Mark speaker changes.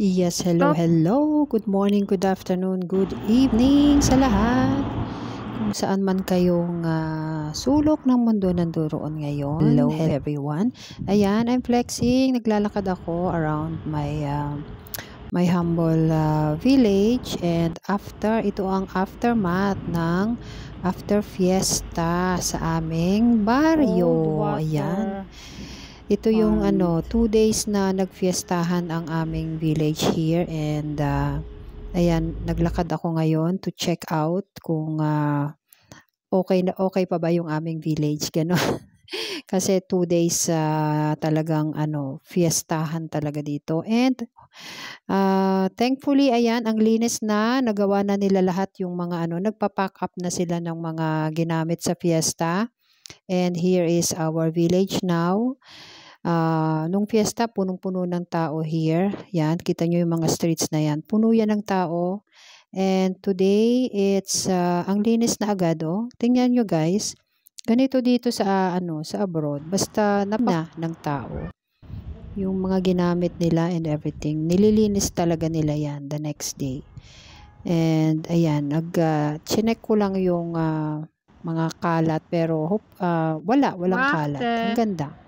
Speaker 1: Yes, hello,
Speaker 2: Stop.
Speaker 1: hello. Good morning, good afternoon, good evening sa lahat. Kung saan man kayong sulok ng mundo nandoon ngayon. Hello, everyone. Ayan, I'm flexing. Naglalakad ako around my humble village, and ito ang aftermath ng after fiesta sa aming baryo. Ayan. Ito yung 2 days na nagfiestahan ang aming village here, and ayan, naglakad ako ngayon to check out kung okay pa ba yung aming village, gano'n. Kasi 2 days talagang fiestahan talaga dito, and thankfully ayan, ang linis na, nagawa na nila lahat yung mga nagpa-pack up na sila ng mga ginamit sa fiesta, and here is our village now. Nung fiesta, punong-puno ng tao here. Yan, kita nyo yung mga streets na yan. Puno yan ng tao. And today, it's ang linis na agad, oh. Tingnan nyo guys. Ganito dito sa abroad. Basta ng tao. Yung mga ginamit nila and everything. Nililinis talaga nila yan the next day. And ayan, chinek ko lang yung mga kalat, pero walang kalat. Ang ganda.